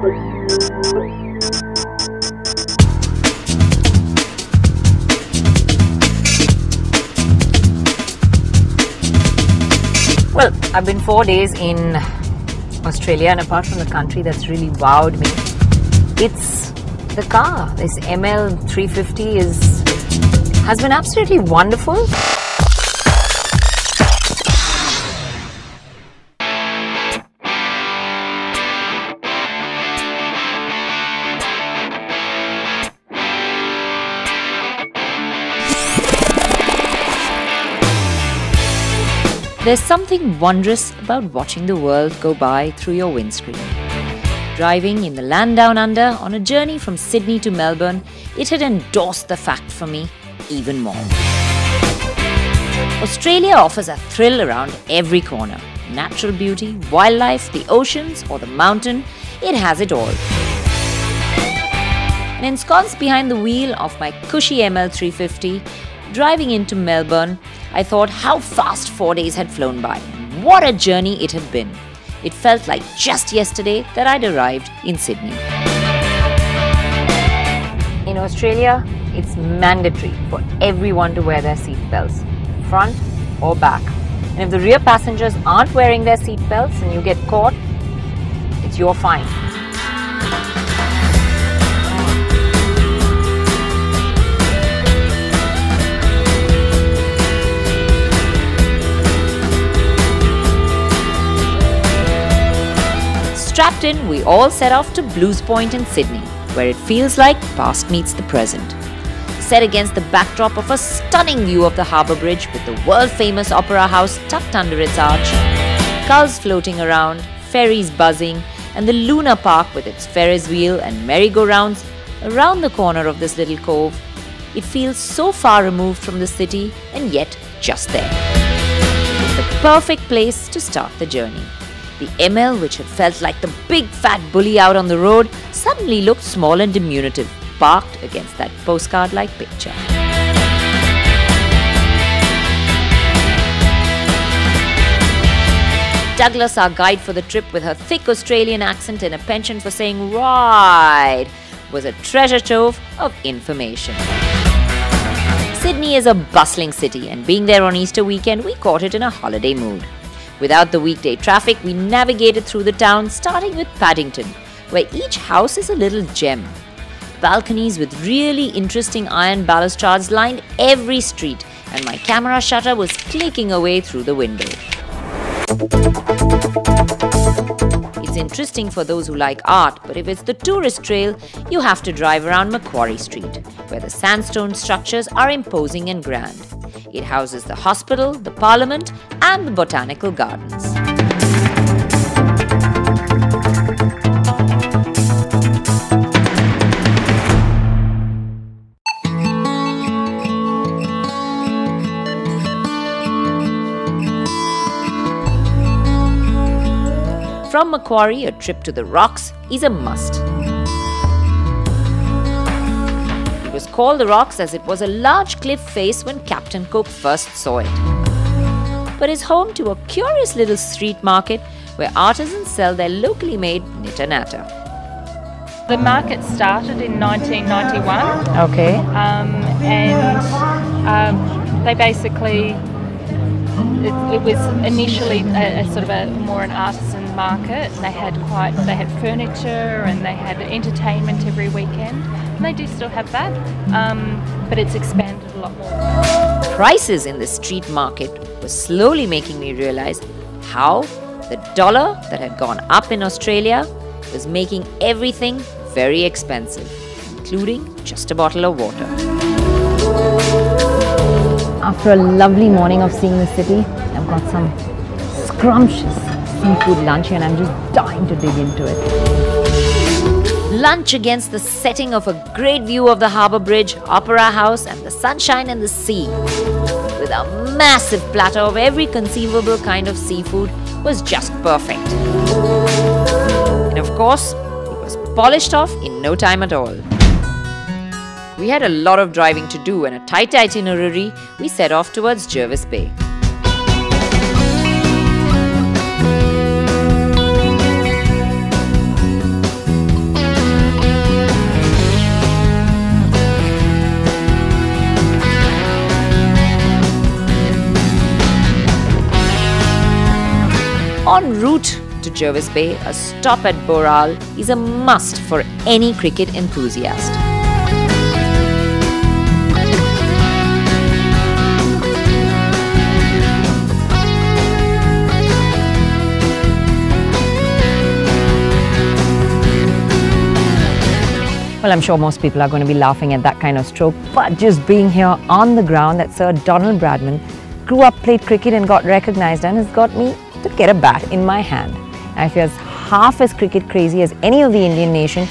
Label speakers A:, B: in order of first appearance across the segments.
A: Well, I've been 4 days in Australia, and apart from the country that's really wowed me, it's the car. This ML 350 has been absolutely wonderful. There's something wondrous about watching the world go by through your windscreen. Driving in the land down under on a journey from Sydney to Melbourne, it had endorsed the fact for me even more. Australia offers a thrill around every corner. Natural beauty, wildlife, the oceans or the mountain, it has it all. And ensconced behind the wheel of my cushy ML 350, driving into Melbourne, I thought how fast 4 days had flown by. What a journey it had been. It felt like just yesterday that I'd arrived in Sydney. In Australia, it's mandatory for everyone to wear their seatbelts, front or back. And if the rear passengers aren't wearing their seatbelts and you get caught, it's your fine. Strapped in, we all set off to Blues Point in Sydney, where it feels like past meets the present. Set against the backdrop of a stunning view of the harbour bridge with the world-famous Opera House tucked under its arch, gulls floating around, ferries buzzing, and the Luna Park with its Ferris wheel and merry-go-rounds around the corner of this little cove, it feels so far removed from the city and yet just there. The perfect place to start the journey. The ML, which had felt like the big fat bully out on the road, suddenly looked small and diminutive, parked against that postcard-like picture. Douglas, our guide for the trip, with her thick Australian accent and a penchant for saying "right," was a treasure trove of information. Sydney is a bustling city, and being there on Easter weekend, we caught it in a holiday mood. Without the weekday traffic, we navigated through the town, starting with Paddington, where each house is a little gem. Balconies with really interesting iron balustrades lined every street, and my camera shutter was clicking away through the window. It's interesting for those who like art, but if it's the tourist trail, you have to drive around Macquarie Street, where the sandstone structures are imposing and grand. It houses the hospital, the parliament, and the botanical gardens. From Macquarie, a trip to the Rocks is a must. It was called the Rocks as it was a large cliff face when Captain Cook first saw it. But is home to a curious little street market where artisans sell their locally made knitter natter.
B: The market started in 1991.
A: Okay.
B: They basically, it was initially a sort of a more an artisan market. They had furniture and they had entertainment every weekend. And they do still have that, but it's expanded a lot more.
A: Prices in the street market were slowly making me realize how the dollar that had gone up in Australia was making everything very expensive, including just a bottle of water. After a lovely morning of seeing the city, I've got some scrumptious seafood lunch and I'm just dying to dig into it. Lunch against the setting of a great view of the harbour bridge, Opera House and the sunshine and the sea, with a massive platter of every conceivable kind of seafood, was just perfect. And of course, it was polished off in no time at all. We had a lot of driving to do and a tight itinerary. We set off towards Jervis Bay. Jervis Bay, a stop at Boral is a must for any cricket enthusiast.
C: Well, I'm sure most people are going to be laughing at that kind of stroke, but just being here on the ground that Sir Donald Bradman grew up, played cricket and got recognised and has got me to get a bat in my hand. And if you're half as cricket crazy as any of the Indian nation,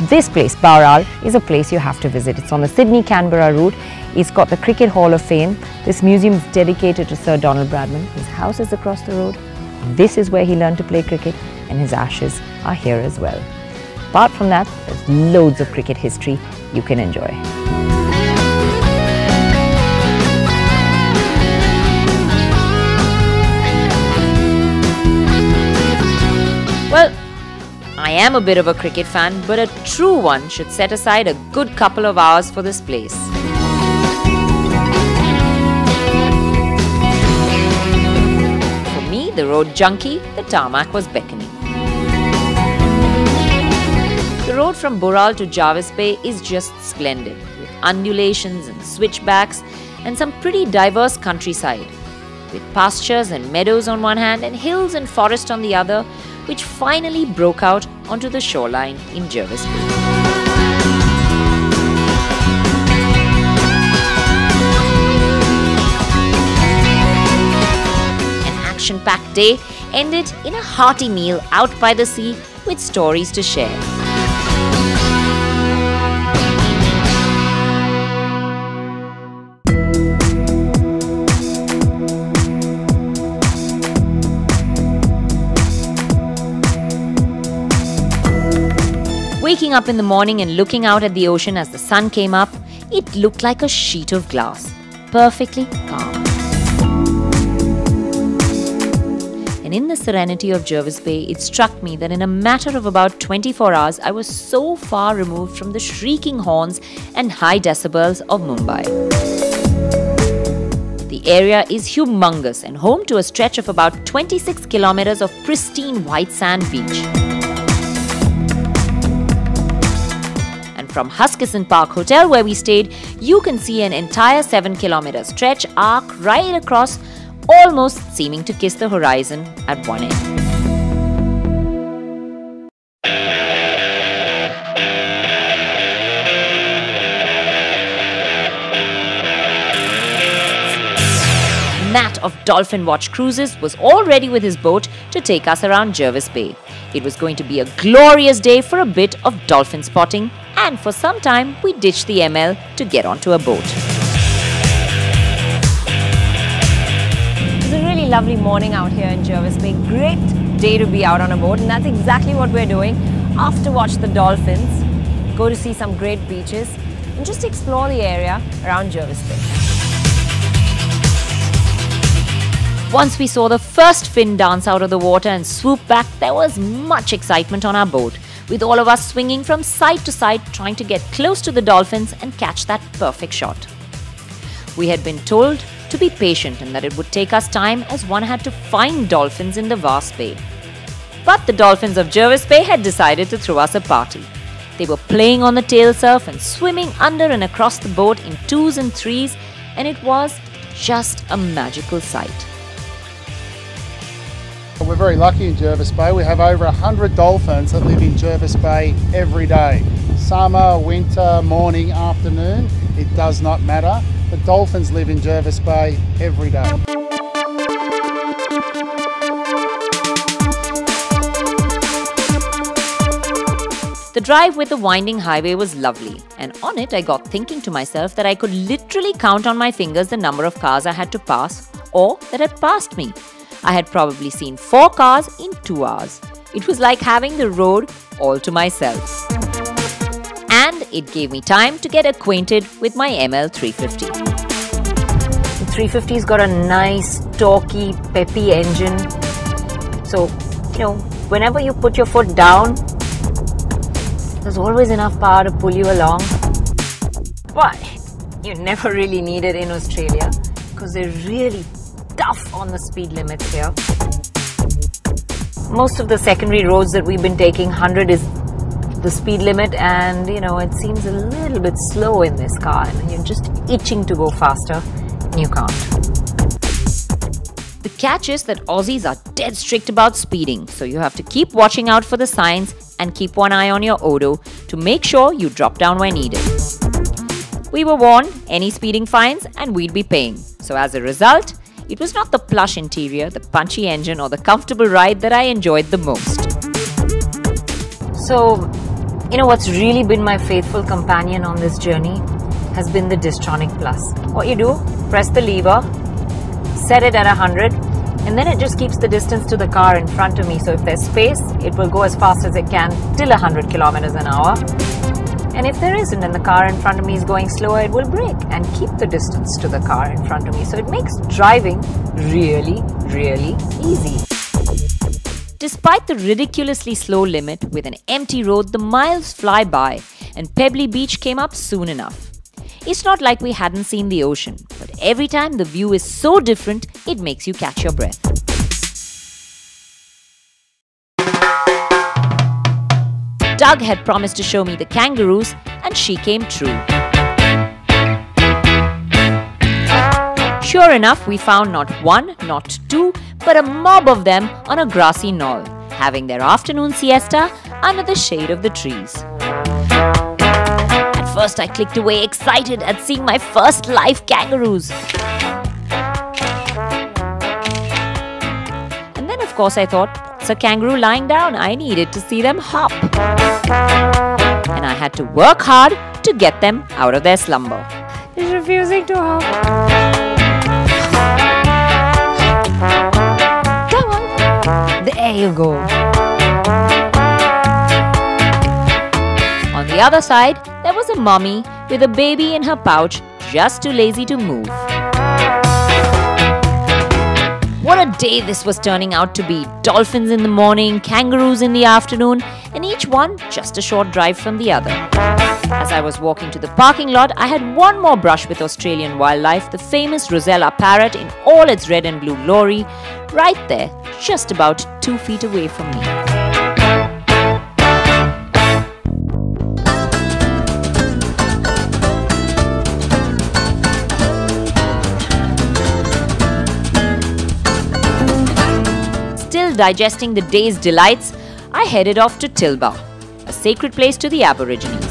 C: this place, Boral, is a place you have to visit. It's on the Sydney-Canberra route. It's got the Cricket Hall of Fame. This museum is dedicated to Sir Donald Bradman. His house is across the road. This is where he learned to play cricket, and his ashes are here as well. Apart from that, there's loads of cricket history you can enjoy.
A: Well, I am a bit of a cricket fan, but a true one should set aside a good couple of hours for this place. For me, the road junkie, the tarmac was beckoning. The road from Boral to Jervis Bay is just splendid, with undulations and switchbacks and some pretty diverse countryside, with pastures and meadows on one hand and hills and forest on the other, which finally broke out onto the shoreline in Jervis Bay. An action-packed day ended in a hearty meal out by the sea with stories to share. Waking up in the morning and looking out at the ocean as the sun came up, it looked like a sheet of glass, perfectly calm. And in the serenity of Jervis Bay, it struck me that in a matter of about 24 hours, I was so far removed from the shrieking horns and high decibels of Mumbai. The area is humongous and home to a stretch of about 26 kilometers of pristine white sand beach. From Huskisson Park Hotel where we stayed, you can see an entire 7-kilometer stretch arc right across, almost seeming to kiss the horizon at one end. Matt of Dolphin Watch Cruises was all ready with his boat to take us around Jervis Bay. It was going to be a glorious day for a bit of dolphin spotting, and for some time we ditched the ML to get onto a boat.
C: It was a really lovely morning out here in Jervis Bay. Great day to be out on a boat, and that's exactly what we're doing. Off to watch the dolphins, go to see some great beaches, and just explore the area around Jervis Bay.
A: Once we saw the first fin dance out of the water and swoop back, there was much excitement on our boat, with all of us swinging from side to side trying to get close to the dolphins and catch that perfect shot. We had been told to be patient and that it would take us time as one had to find dolphins in the vast bay. But the dolphins of Jervis Bay had decided to throw us a party. They were playing on the tail surf and swimming under and across the boat in 2s and 3s, and it was just a magical sight.
D: We're very lucky in Jervis Bay. We have over 100 dolphins that live in Jervis Bay every day. Summer, winter, morning, afternoon, it does not matter. The dolphins live in Jervis Bay every day.
A: The drive with the winding highway was lovely, and on it I got thinking to myself that I could literally count on my fingers the number of cars I had to pass or that had passed me. I had probably seen 4 cars in 2 hours. It was like having the road all to myself. And it gave me time to get acquainted with my ML 350.
C: The 350's got a nice, torquey, peppy engine. So, whenever you put your foot down, there's always enough power to pull you along. But you never really need it in Australia because they're really tough on the speed limits here. most of the secondary roads that we've been taking, 100 is the speed limit, and you know, it seems a little bit slow in this car and you're just itching to go faster and you can't.
A: The catch is that Aussies are dead strict about speeding, so you have to keep watching out for the signs and keep one eye on your odo to make sure you drop down where needed. We were warned any speeding fines and we'd be paying, so as a result, it was not the plush interior, the punchy engine or the comfortable ride that I enjoyed the most.
C: So, you know, what's really been my faithful companion on this journey has been the Distronic Plus. What you do, press the lever, set it at 100, and then it just keeps the distance to the car in front of me. So if there's space, it will go as fast as it can till 100 kilometers an hour. And if there isn't and the car in front of me is going slower, it will brake and keep the distance to the car in front of me. So it makes driving really, really easy.
A: Despite the ridiculously slow limit, with an empty road, the miles fly by and Pebbly Beach came up soon enough. It's not like we hadn't seen the ocean, but every time the view is so different, it makes you catch your breath. Doug had promised to show me the kangaroos, and she came true. Sure enough, we found not one, not two, but a mob of them on a grassy knoll, having their afternoon siesta under the shade of the trees. At first, I clicked away excited at seeing my first live kangaroos. And then, of course, I thought, what's a kangaroo lying down? I needed to see them hop. And I had to work hard to get them out of their slumber.
C: He's refusing to hop. Come on. There you go.
A: On the other side, there was a mummy with a baby in her pouch, just too lazy to move. What a day this was turning out to be. Dolphins in the morning, kangaroos in the afternoon, and each one just a short drive from the other. As I was walking to the parking lot, I had one more brush with Australian wildlife, the famous Rosella parrot in all its red and blue glory, right there, just about 2 feet away from me. Still digesting the day's delights, I headed off to Tilba, a sacred place to the Aborigines.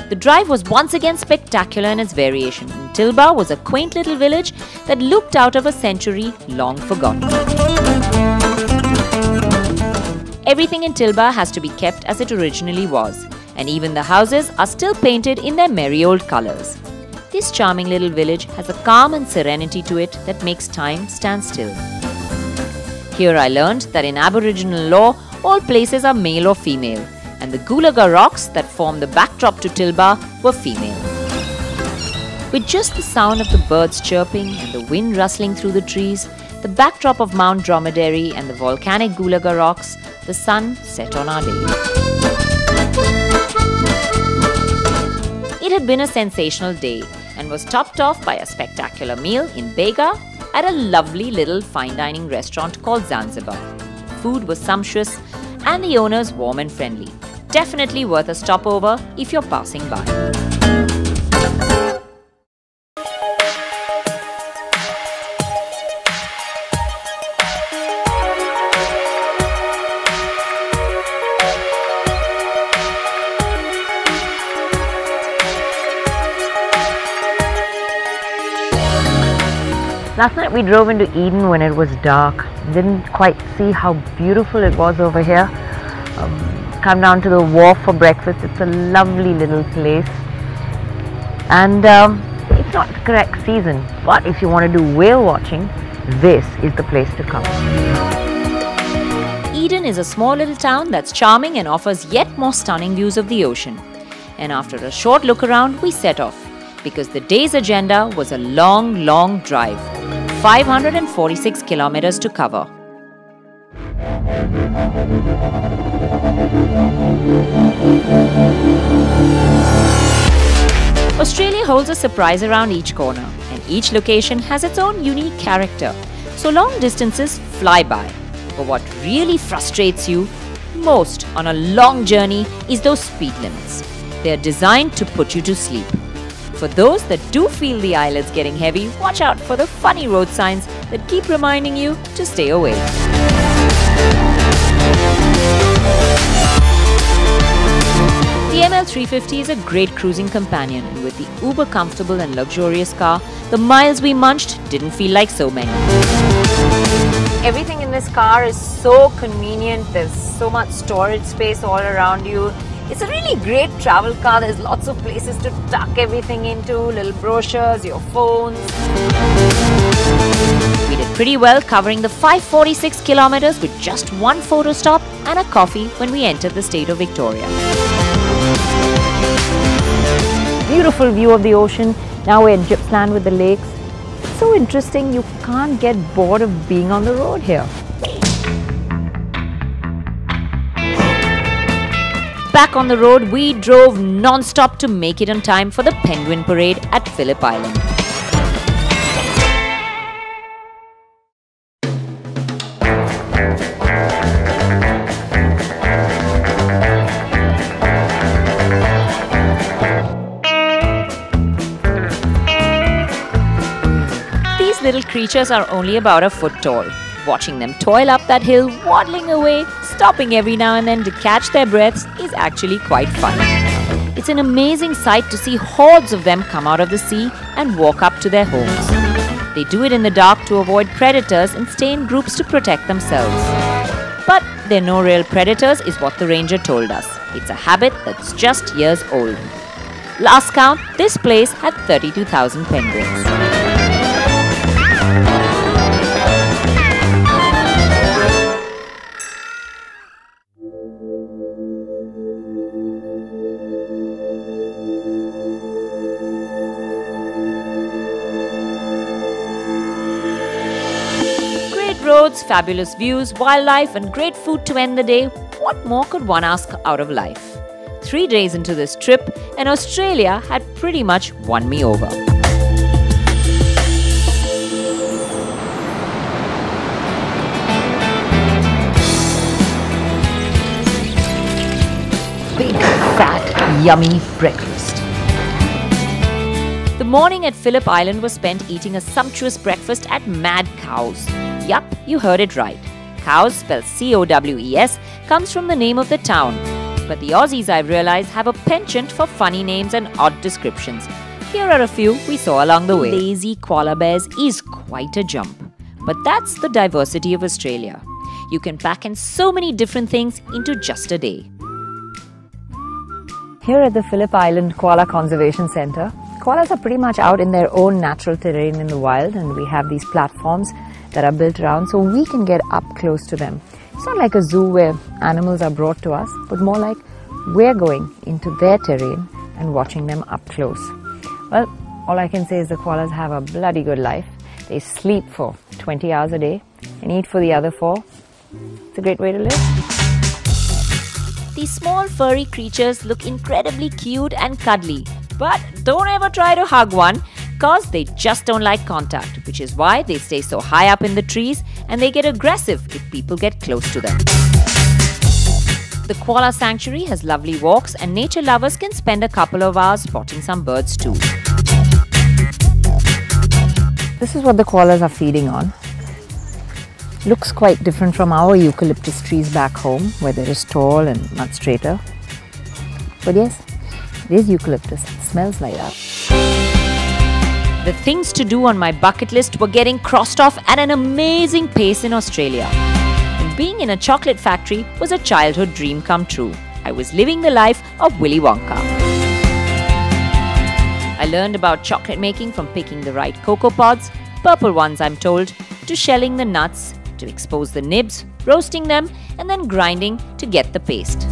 A: The drive was once again spectacular in its variation. Tilba was a quaint little village that looked out of a century long forgotten. Everything in Tilba has to be kept as it originally was, and even the houses are still painted in their merry old colours. This charming little village has a calm and serenity to it that makes time stand still. Here I learned that in Aboriginal law, all places are male or female, and the Gulaga rocks that form the backdrop to Tilba were female. With just the sound of the birds chirping and the wind rustling through the trees, the backdrop of Mount Dromedary and the volcanic Gulaga rocks, the sun set on our day. It had been a sensational day and was topped off by a spectacular meal in Bega at a lovely little fine dining restaurant called Zanzibar. Food was sumptuous and the owners warm and friendly. Definitely worth a stopover if you're passing by.
C: Last night we drove into Eden when it was dark. Didn't quite see how beautiful it was over here. Come down to the wharf for breakfast. It's a lovely little place. And it's not the correct season, but if you want to do whale watching, this is the place to come.
A: Eden is a small little town that's charming and offers yet more stunning views of the ocean. And after a short look around, we set off, because the day's agenda was a long drive, 546 kilometers to cover. Australia holds a surprise around each corner, and each location has its own unique character, so long distances fly by. But what really frustrates you most on a long journey is those speed limits. They are designed to put you to sleep. For those that do feel the eyelids getting heavy, watch out for the funny road signs that keep reminding you to stay awake. The ML 350 is a great cruising companion, and with the uber comfortable and luxurious car, the miles we munched didn't feel like so many.
C: Everything in this car is so convenient. There's so much storage space all around you. It's a really great travel car. There's lots of places to tuck everything into, little brochures, your phones.
A: We did pretty well covering the 546 kilometers with just one photo stop and a coffee when we entered the state of Victoria.
C: Beautiful view of the ocean. Now we're in Gippsland with the lakes. It's so interesting, you can't get bored of being on the road here.
A: Back on the road, we drove non-stop to make it on time for the Penguin Parade at Phillip Island. These little creatures are only about a foot tall. Watching them toil up that hill, waddling away, stopping every now and then to catch their breaths is actually quite fun. It's an amazing sight to see hordes of them come out of the sea and walk up to their homes. They do it in the dark to avoid predators and stay in groups to protect themselves. But they're no real predators is what the ranger told us. It's a habit that's just years old. Last count, this place had 32,000 penguins. Roads, fabulous views, wildlife and great food to end the day. What more could one ask out of life? 3 days into this trip and Australia had pretty much won me over.
C: Big, fat, yummy breakfast.
A: The morning at Phillip Island was spent eating a sumptuous breakfast at Mad Cows. Yup, you heard it right. Cows, spelled C-O-W-E-S, comes from the name of the town. But the Aussies, I've realized, have a penchant for funny names and odd descriptions. Here are a few we saw along the way. Lazy koala bears is quite a jump. But that's the diversity of Australia. You can pack in so many different things into just a day.
C: Here at the Phillip Island Koala Conservation Centre, koalas are pretty much out in their own natural terrain in the wild, and we have these platforms that are built around so we can get up close to them. It's not like a zoo where animals are brought to us, but more like we're going into their terrain and watching them up close. Well, all I can say is the koalas have a bloody good life. They sleep for 20 hours a day and eat for the other 4. It's a great way to live.
A: These small furry creatures look incredibly cute and cuddly, but don't ever try to hug one, because they just don't like contact, which is why they stay so high up in the trees and they get aggressive if people get close to them. The koala sanctuary has lovely walks and nature lovers can spend a couple of hours spotting some birds too.
C: This is what the koalas are feeding on. Looks quite different from our eucalyptus trees back home, where they're just tall and much straighter. But yes, it is eucalyptus. It smells like that.
A: The things to do on my bucket list were getting crossed off at an amazing pace in Australia. And being in a chocolate factory was a childhood dream come true. I was living the life of Willy Wonka. I learned about chocolate making from picking the right cocoa pods, purple ones I'm told, to shelling the nuts, to expose the nibs, roasting them, and then grinding to get the paste.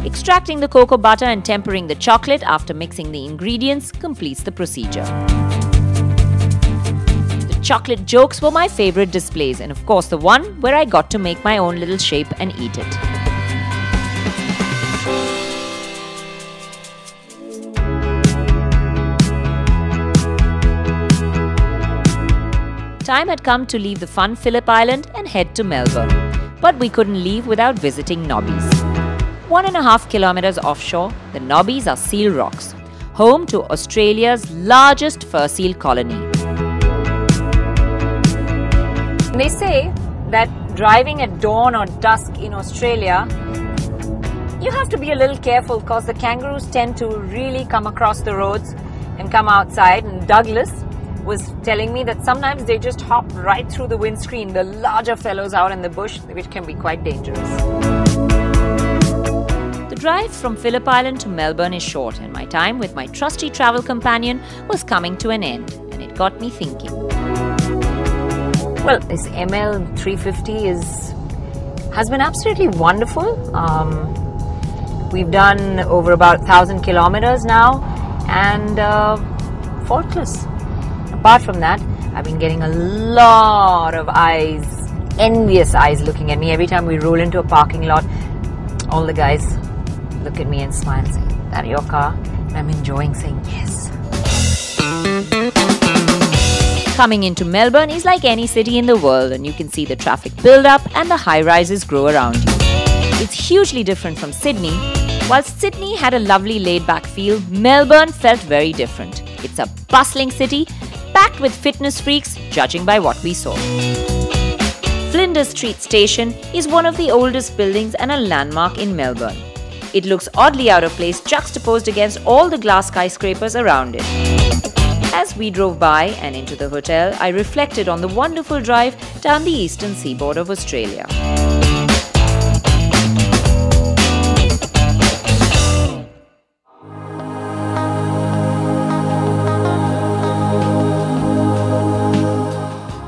A: Extracting the cocoa butter and tempering the chocolate after mixing the ingredients completes the procedure. The chocolate jokes were my favorite displays, and of course the one where I got to make my own little shape and eat it. Time had come to leave the fun Phillip Island and head to Melbourne. but we couldn't leave without visiting Nobby's. 1.5 kilometers offshore, the Nobby's are seal rocks, home to Australia's largest fur seal colony.
C: They say that driving at dawn or dusk in Australia, you have to be a little careful because the kangaroos tend to really come across the roads and come outside. And Douglas was telling me that sometimes they just hop right through the windscreen, the larger fellows out in the bush, which can be quite dangerous.
A: The drive from Phillip Island to Melbourne is short, and my time with my trusty travel companion was coming to an end, and it got me thinking.
C: Well, this ML 350 has been absolutely wonderful. We've done over about 1,000 kilometers now, and faultless. Apart from that, I've been getting a lot of eyes, envious eyes looking at me. Every time we roll into a parking lot, all the guys look at me and smile and say, "That your car?" And I'm enjoying saying yes.
A: Coming into Melbourne is like any city in the world, and you can see the traffic build up and the high-rises grow around you. It's hugely different from Sydney. While Sydney had a lovely laid-back feel, Melbourne felt very different. It's a bustling city, packed with fitness freaks, judging by what we saw. Flinders Street Station is one of the oldest buildings and a landmark in Melbourne. It looks oddly out of place juxtaposed against all the glass skyscrapers around it. As we drove by and into the hotel, I reflected on the wonderful drive down the eastern seaboard of Australia.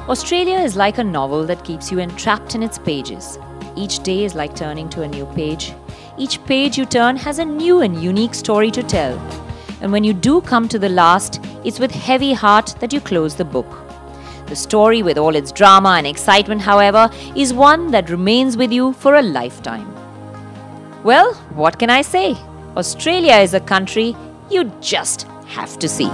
A: Australia is like a novel that keeps you entrapped in its pages. Each day is like turning to a new page. Each page you turn has a new and unique story to tell. And when you do come to the last, it's with heavy heart that you close the book. The story, with all its drama and excitement, however, is one that remains with you for a lifetime. Well, what can I say? Australia is a country you just have to see.